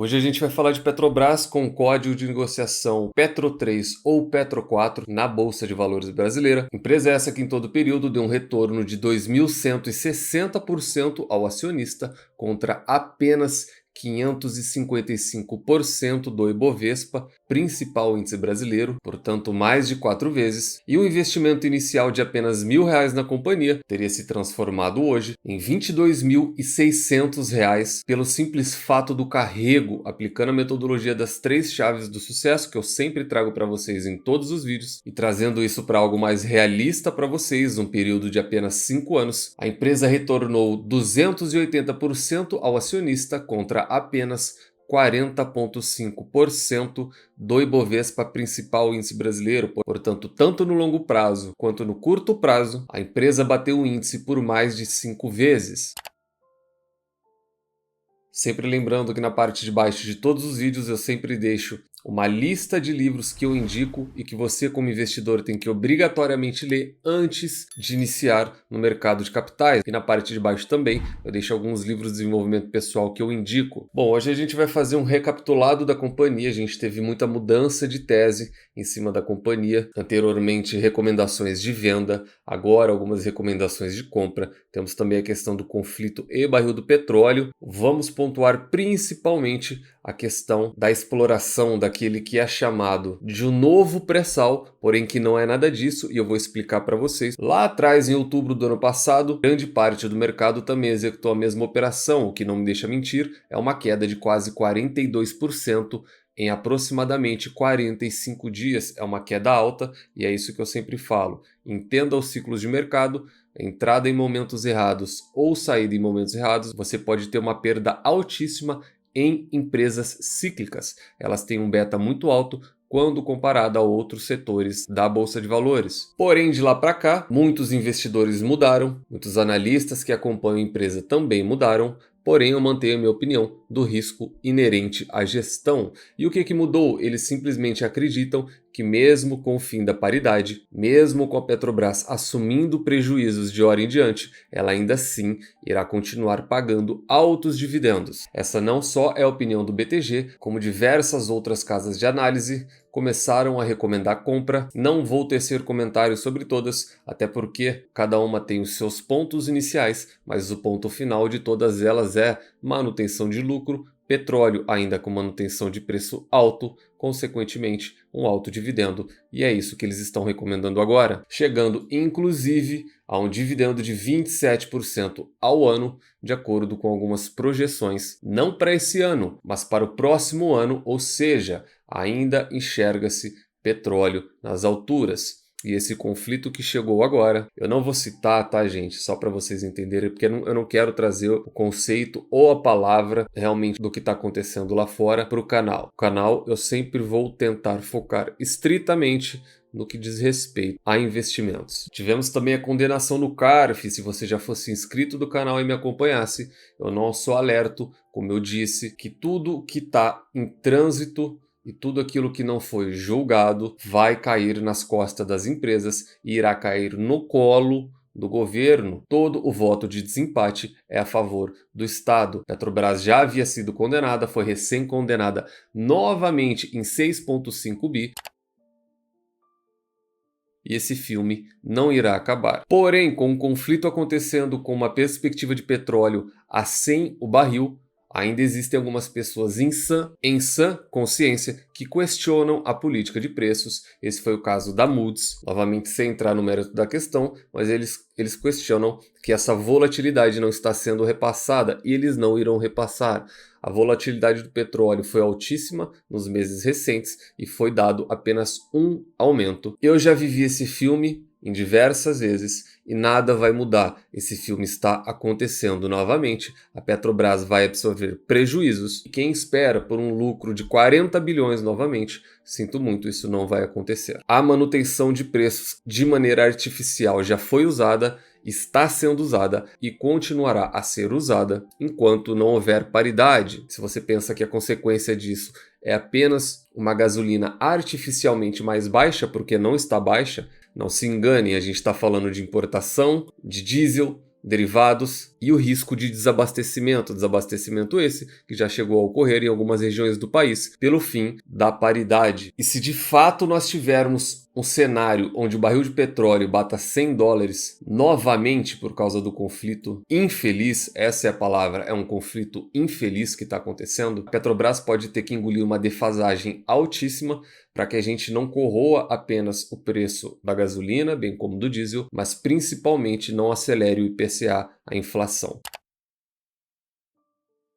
Hoje a gente vai falar de Petrobras com código de negociação Petro3 ou Petro4 na Bolsa de Valores brasileira. Empresa essa que em todo período deu um retorno de 2.160% ao acionista contra apenas 555% do Ibovespa, principal índice brasileiro, portanto mais de 4 vezes, e o investimento inicial de apenas R$ 1.000 na companhia teria se transformado hoje em R$ 22.600 pelo simples fato do carrego, aplicando a metodologia das 3 chaves do sucesso que eu sempre trago para vocês em todos os vídeos e trazendo isso para algo mais realista para vocês, um período de apenas 5 anos. A empresa retornou 280% ao acionista contra apenas 40,5% do Ibovespa, principal índice brasileiro. Portanto, tanto no longo prazo quanto no curto prazo, a empresa bateu o índice por mais de 5 vezes. Sempre lembrando que na parte de baixo de todos os vídeos eu sempre deixo uma lista de livros que eu indico e que você, como investidor, tem que obrigatoriamente ler antes de iniciar no mercado de capitais. E na parte de baixo também eu deixo alguns livros de desenvolvimento pessoal que eu indico. Bom, hoje a gente vai fazer um recapitulado da companhia. A gente teve muita mudança de tese em cima da companhia. Anteriormente, recomendações de venda, agora algumas recomendações de compra. Temos também a questão do conflito e barril do petróleo. Vamos pontuar principalmente a questão da exploração daquele que é chamado de um novo pré-sal, porém que não é nada disso, e eu vou explicar para vocês. Lá atrás, em outubro do ano passado, grande parte do mercado também executou a mesma operação, o que não me deixa mentir, é uma queda de quase 42% em aproximadamente 45 dias. É uma queda alta e é isso que eu sempre falo. Entenda os ciclos de mercado. Entrada em momentos errados ou saída em momentos errados, você pode ter uma perda altíssima em empresas cíclicas. Elas têm um beta muito alto quando comparado a outros setores da Bolsa de Valores. Porém, de lá para cá, muitos investidores mudaram, muitos analistas que acompanham a empresa também mudaram, porém eu mantenho a minha opinião do risco inerente à gestão. E o que mudou? Eles simplesmente acreditam que mesmo com o fim da paridade, mesmo com a Petrobras assumindo prejuízos de hora em diante, ela ainda assim irá continuar pagando altos dividendos. Essa não só é a opinião do BTG, como diversas outras casas de análise começaram a recomendar compra. Não vou tecer comentários sobre todas, até porque cada uma tem os seus pontos iniciais, mas o ponto final de todas elas é manutenção de lucro, petróleo ainda com manutenção de preço alto, consequentemente um alto dividendo, e é isso que eles estão recomendando agora, chegando inclusive a um dividendo de 27% ao ano, de acordo com algumas projeções, não para esse ano, mas para o próximo ano, ou seja, ainda enxerga-se petróleo nas alturas. E esse conflito que chegou agora, eu não vou citar, tá, gente? Só para vocês entenderem, porque eu não quero trazer o conceito ou a palavra realmente do que está acontecendo lá fora para o canal. O canal eu sempre vou tentar focar estritamente no que diz respeito a investimentos. Tivemos também a condenação no CARF. Se você já fosse inscrito do canal e me acompanhasse, eu não sou alerto, como eu disse, que tudo que está em trânsito e tudo aquilo que não foi julgado vai cair nas costas das empresas e irá cair no colo do governo. Todo o voto de desempate é a favor do Estado. Petrobras já havia sido condenada, foi recém-condenada novamente em 6,5 bi. E esse filme não irá acabar. Porém, com o conflito acontecendo com uma perspectiva de petróleo a 100 o barril, ainda existem algumas pessoas em sã consciência que questionam a política de preços. Esse foi o caso da Moody's, novamente sem entrar no mérito da questão, mas eles questionam que essa volatilidade não está sendo repassada e eles não irão repassar. A volatilidade do petróleo foi altíssima nos meses recentes e foi dado apenas um aumento. Eu já vivi esse filme em diversas vezes e nada vai mudar. Esse filme está acontecendo novamente. A Petrobras vai absorver prejuízos e quem espera por um lucro de 40 bilhões novamente, sinto muito, isso não vai acontecer. A manutenção de preços de maneira artificial já foi usada, está sendo usada e continuará a ser usada enquanto não houver paridade. Se você pensa que a consequência disso é apenas uma gasolina artificialmente mais baixa, porque não está baixa, não se engane, a gente está falando de importação de diesel, derivados e o risco de desabastecimento. Desabastecimento esse que já chegou a ocorrer em algumas regiões do país pelo fim da paridade. E se de fato nós tivermos um cenário onde o barril de petróleo bata $100 novamente por causa do conflito infeliz, essa é a palavra, é um conflito infeliz que está acontecendo, a Petrobras pode ter que engolir uma defasagem altíssima para que a gente não corroa apenas o preço da gasolina, bem como do diesel, mas principalmente não acelere o IPCA, a inflação.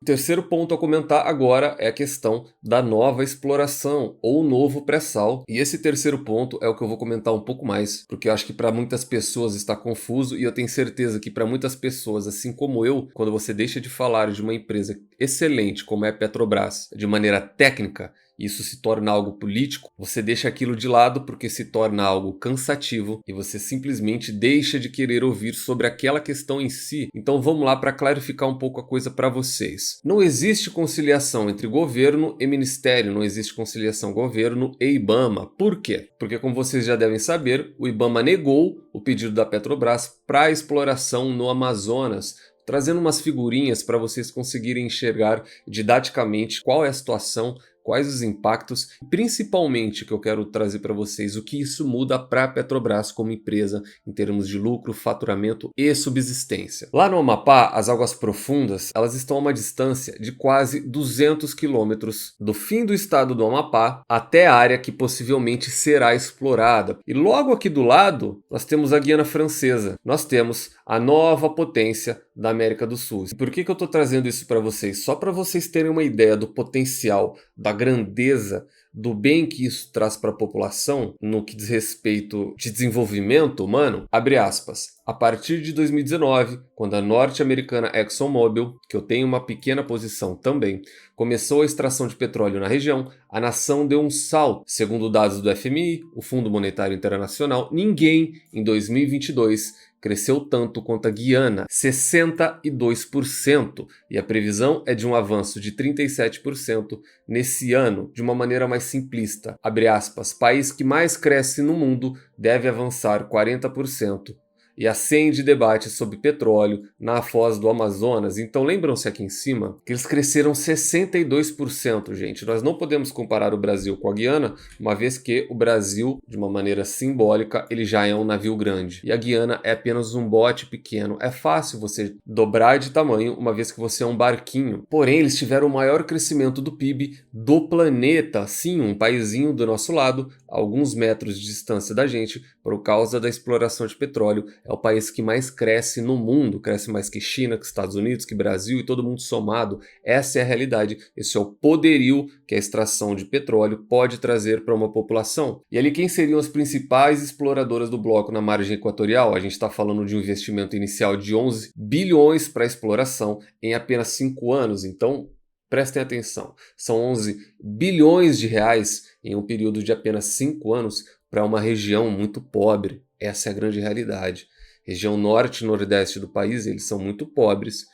O terceiro ponto a comentar agora é a questão da nova exploração ou novo pré-sal. E esse terceiro ponto é o que eu vou comentar um pouco mais, porque eu acho que para muitas pessoas está confuso e eu tenho certeza que para muitas pessoas, assim como eu, quando você deixa de falar de uma empresa excelente como é a Petrobras de maneira técnica, isso se torna algo político, você deixa aquilo de lado porque se torna algo cansativo e você simplesmente deixa de querer ouvir sobre aquela questão em si. Então vamos lá para clarificar um pouco a coisa para vocês. Não existe conciliação entre governo e ministério, não existe conciliação governo e IBAMA. Por quê? Porque, como vocês já devem saber, o IBAMA negou o pedido da Petrobras para a exploração no Amazonas, trazendo umas figurinhas para vocês conseguirem enxergar didaticamente qual é a situação, quais os impactos, principalmente que eu quero trazer para vocês, o que isso muda para a Petrobras como empresa em termos de lucro, faturamento e subsistência. Lá no Amapá, as águas profundas, elas estão a uma distância de quase 200 quilômetros do fim do estado do Amapá até a área que possivelmente será explorada. E logo aqui do lado, nós temos a Guiana Francesa. Nós temos a nova potência da América do Sul. E por que eu estou trazendo isso para vocês? Só para vocês terem uma ideia do potencial, da grandeza, do bem que isso traz para a população no que diz respeito de desenvolvimento humano, abre aspas. A partir de 2019, quando a norte-americana ExxonMobil, que eu tenho uma pequena posição também, começou a extração de petróleo na região, a nação deu um salto. Segundo dados do FMI, o Fundo Monetário Internacional, ninguém em 2022 cresceu tanto quanto a Guiana, 62%, e a previsão é de um avanço de 37% nesse ano, de uma maneira mais simplista. Abre aspas, país que mais cresce no mundo deve avançar 40%. E acende debate sobre petróleo na foz do Amazonas. Então lembram-se aqui em cima que eles cresceram 62%, gente. Nós não podemos comparar o Brasil com a Guiana, uma vez que o Brasil, de uma maneira simbólica, ele já é um navio grande. E a Guiana é apenas um bote pequeno. É fácil você dobrar de tamanho, uma vez que você é um barquinho. Porém, eles tiveram o maior crescimento do PIB do planeta. Sim, um paizinho do nosso lado, a alguns metros de distância da gente, por causa da exploração de petróleo. É o país que mais cresce no mundo, cresce mais que China, que Estados Unidos, que Brasil e todo mundo somado. Essa é a realidade, esse é o poderio que a extração de petróleo pode trazer para uma população. E ali quem seriam as principais exploradoras do bloco na margem equatorial? A gente está falando de um investimento inicial de 11 bilhões para a exploração em apenas 5 anos, então prestem atenção, são 11 bilhões de reais em um período de apenas 5 anos para uma região muito pobre. Essa é a grande realidade. Região norte e nordeste do país, eles são muito pobres,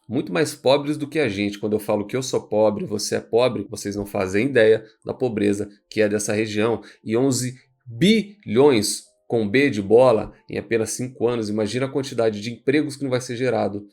muito mais pobres do que a gente. Quando eu falo que eu sou pobre, você é pobre, vocês não fazem ideia da pobreza que é dessa região. E 11 bilhões, com B de bola, em apenas 5 anos, imagina a quantidade de empregos que não vai ser gerado,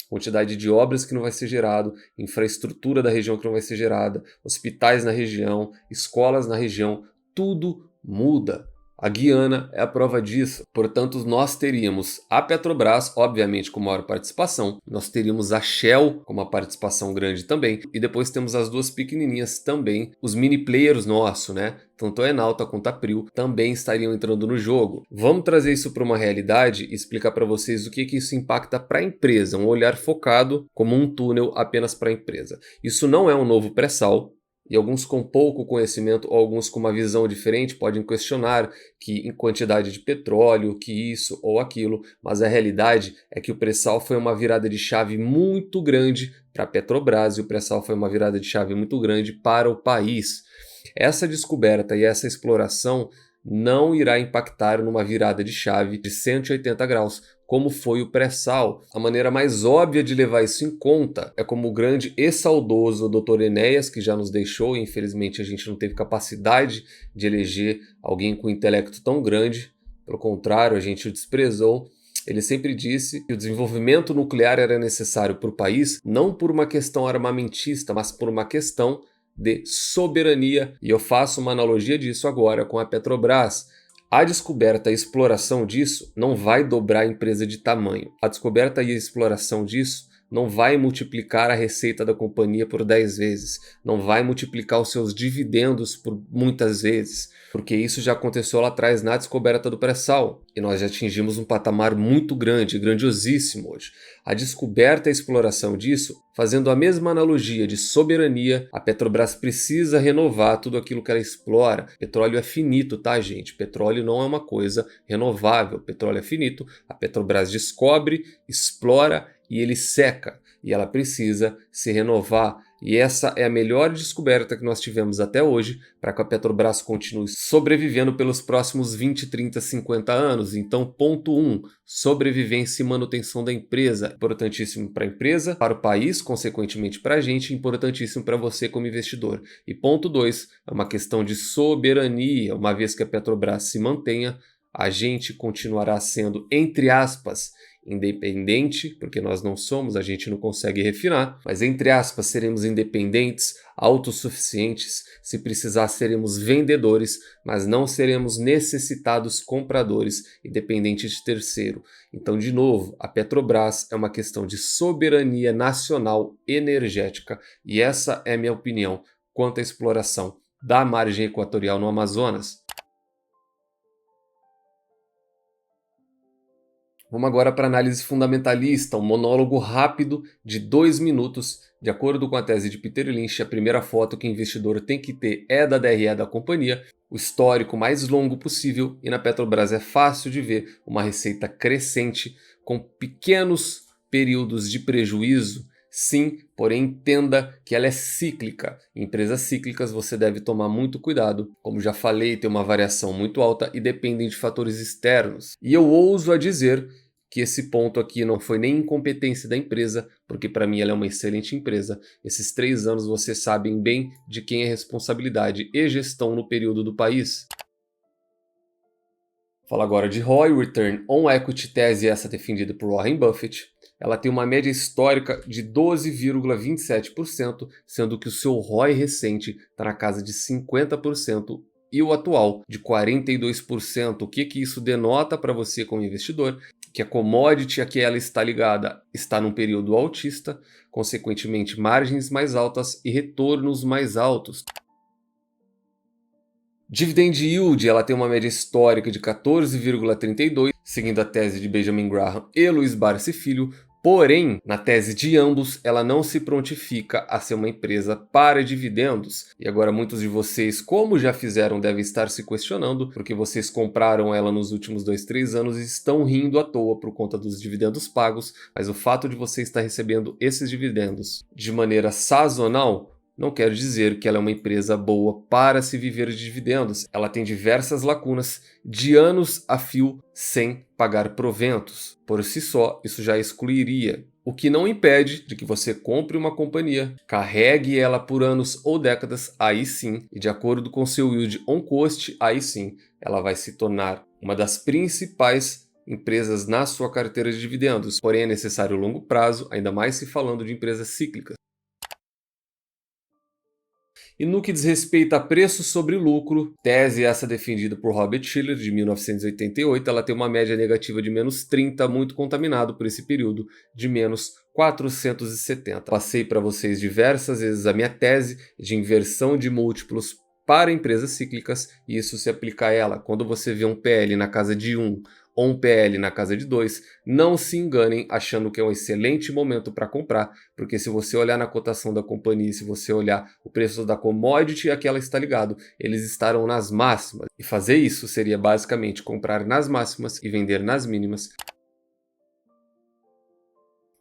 quantidade de obras que não vai ser gerado, infraestrutura da região que não vai ser gerada, hospitais na região, escolas na região, tudo muda. A Guiana é a prova disso. Portanto, nós teríamos a Petrobras, obviamente com maior participação, nós teríamos a Shell com uma participação grande também, e depois temos as duas pequenininhas também, os mini players nossos, né? Tanto a Enalta quanto a Prio também estariam entrando no jogo. Vamos trazer isso para uma realidade e explicar para vocês o que isso impacta para a empresa, um olhar focado como um túnel apenas para a empresa. Isso não é um novo pré-sal, e alguns com pouco conhecimento ou alguns com uma visão diferente podem questionar que em quantidade de petróleo, que isso ou aquilo, mas a realidade é que o pré-sal foi uma virada de chave muito grande para a Petrobras e o pré-sal foi uma virada de chave muito grande para o país. Essa descoberta e essa exploração não irá impactar numa virada de chave de 180 graus, como foi o pré-sal. A maneira mais óbvia de levar isso em conta é como o grande e saudoso Dr. Enéas, que já nos deixou, e infelizmente a gente não teve capacidade de eleger alguém com intelecto tão grande, pelo contrário, a gente o desprezou. ele sempre disse que o desenvolvimento nuclear era necessário para o país, não por uma questão armamentista, mas por uma questão de soberania. E eu faço uma analogia disso agora com a Petrobras. A descoberta e a exploração disso não vai dobrar a empresa de tamanho. A descoberta e a exploração disso não vai multiplicar a receita da companhia por 10 vezes, não vai multiplicar os seus dividendos por muitas vezes, porque isso já aconteceu lá atrás na descoberta do pré-sal, e nós já atingimos um patamar muito grande, grandiosíssimo hoje. A descoberta e a exploração disso, fazendo a mesma analogia de soberania, a Petrobras precisa renovar tudo aquilo que ela explora. Petróleo é finito, tá, gente? Petróleo não é uma coisa renovável, petróleo é finito. A Petrobras descobre, explora e ele seca, e ela precisa se renovar. E essa é a melhor descoberta que nós tivemos até hoje para que a Petrobras continue sobrevivendo pelos próximos 20, 30, 50 anos. Então, ponto 1, sobrevivência e manutenção da empresa. Importantíssimo para a empresa, para o país, consequentemente para a gente, importantíssimo para você como investidor. E ponto 2, é uma questão de soberania. Uma vez que a Petrobras se mantenha, a gente continuará sendo, entre aspas, independente, porque nós não somos, a gente não consegue refinar, mas entre aspas seremos independentes, autossuficientes, se precisar seremos vendedores, mas não seremos necessitados compradores e dependentes de terceiro. Então, de novo, a Petrobras é uma questão de soberania nacional energética e essa é a minha opinião quanto à exploração da margem equatorial no Amazonas. Vamos agora para a análise fundamentalista, um monólogo rápido de 2 minutos. De acordo com a tese de Peter Lynch, a primeira foto que o investidor tem que ter é da DRE da companhia, o histórico mais longo possível, e na Petrobras é fácil de ver uma receita crescente com pequenos períodos de prejuízo. Sim, porém entenda que ela é cíclica. Em empresas cíclicas você deve tomar muito cuidado. Como já falei, tem uma variação muito alta e dependem de fatores externos. E eu ouso a dizer que esse ponto aqui não foi nem incompetência da empresa, porque para mim ela é uma excelente empresa. Esses 3 anos vocês sabem bem de quem é responsabilidade e gestão no período do país. Fala agora de ROI, Return on Equity, tese essa defendida por Warren Buffett. Ela tem uma média histórica de 12,27%, sendo que o seu ROI recente está na casa de 50% e o atual de 42%. O que isso denota para você como investidor? Que a commodity a que ela está ligada está num período altista, consequentemente margens mais altas e retornos mais altos. Dividend Yield, ela tem uma média histórica de 14,32, seguindo a tese de Benjamin Graham e Luiz Barsi Filho, porém, na tese de ambos, ela não se prontifica a ser uma empresa para dividendos. E agora muitos de vocês, como já fizeram, devem estar se questionando, porque vocês compraram ela nos últimos 2, 3 anos e estão rindo à toa por conta dos dividendos pagos, mas o fato de você estar recebendo esses dividendos de maneira sazonal não quer dizer que ela é uma empresa boa para se viver de dividendos. Ela tem diversas lacunas de anos a fio sem pagar proventos. Por si só, isso já excluiria. O que não impede de que você compre uma companhia, carregue ela por anos ou décadas, aí sim, e de acordo com seu yield on cost, aí sim, ela vai se tornar uma das principais empresas na sua carteira de dividendos. Porém, é necessário longo prazo, ainda mais se falando de empresas cíclicas. E no que diz respeito a preço sobre lucro, tese essa defendida por Robert Shiller de 1988, ela tem uma média negativa de menos 30, muito contaminado por esse período, de menos 470. Passei para vocês diversas vezes a minha tese de inversão de múltiplos para empresas cíclicas, e isso se aplica a ela. Quando você vê um PL na casa de 1 ou um PL na casa de 2, não se enganem achando que é um excelente momento para comprar, porque se você olhar na cotação da companhia, se você olhar o preço da commodity a que ela está ligado, eles estarão nas máximas. E fazer isso seria basicamente comprar nas máximas e vender nas mínimas.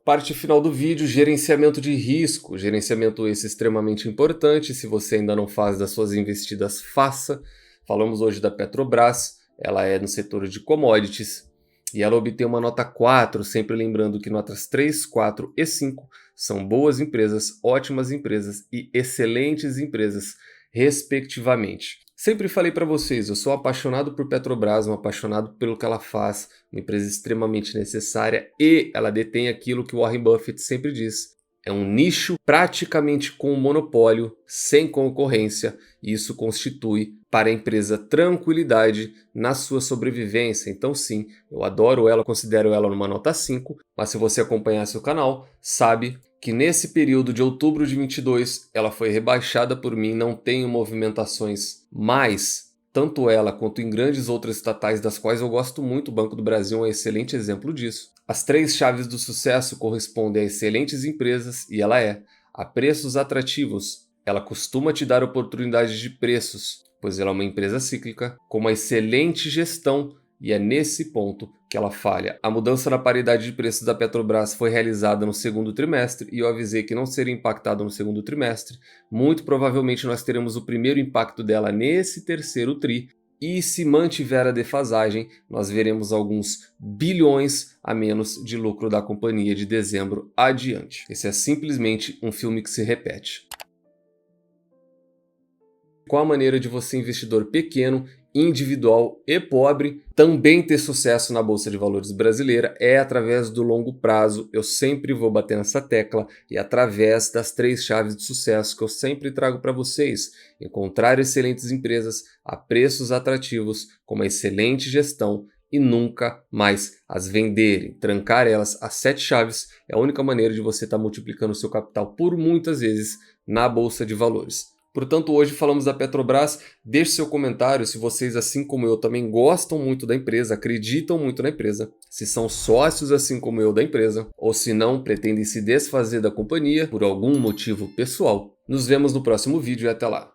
Parte final do vídeo, gerenciamento de risco. Gerenciamento esse extremamente importante. Se você ainda não faz das suas investidas, faça. Falamos hoje da Petrobras. Ela é no setor de commodities e ela obtém uma nota 4, sempre lembrando que notas 3, 4 e 5 são boas empresas, ótimas empresas e excelentes empresas, respectivamente. Sempre falei para vocês, eu sou apaixonado por Petrobras, um apaixonado pelo que ela faz, uma empresa extremamente necessária e ela detém aquilo que o Warren Buffett sempre diz. É um nicho praticamente com monopólio, sem concorrência, e isso constitui para a empresa tranquilidade na sua sobrevivência. Então sim, eu adoro ela, considero ela numa nota 5, mas se você acompanhasse o canal, sabe que nesse período de outubro de 22 ela foi rebaixada por mim, não tenho movimentações mais, tanto ela quanto em grandes outras estatais das quais eu gosto muito. O Banco do Brasil é um excelente exemplo disso. As 3 chaves do sucesso correspondem a excelentes empresas e ela é a preços atrativos. Ela costuma te dar oportunidades de preços, pois ela é uma empresa cíclica, com uma excelente gestão, e é nesse ponto que ela falha. A mudança na paridade de preços da Petrobras foi realizada no segundo trimestre e eu avisei que não seria impactado no segundo trimestre. Muito provavelmente nós teremos o primeiro impacto dela nesse terceiro tri. E se mantiver a defasagem, nós veremos alguns bilhões a menos de lucro da companhia de dezembro adiante. Esse é simplesmente um filme que se repete. Qual a maneira de você, investidor pequeno, individual e pobre, também ter sucesso na Bolsa de Valores brasileira? É através do longo prazo. Eu sempre vou bater nessa tecla, e através das 3 chaves de sucesso que eu sempre trago para vocês: encontrar excelentes empresas a preços atrativos, com uma excelente gestão, e nunca mais as venderem. Trancar elas, as 7 chaves, é a única maneira de você estar multiplicando o seu capital por muitas vezes na Bolsa de Valores. Portanto, hoje falamos da Petrobras. Deixe seu comentário se vocês, assim como eu, também gostam muito da empresa, acreditam muito na empresa, se são sócios, assim como eu, da empresa, ou se não, pretendem se desfazer da companhia por algum motivo pessoal. Nos vemos no próximo vídeo e até lá.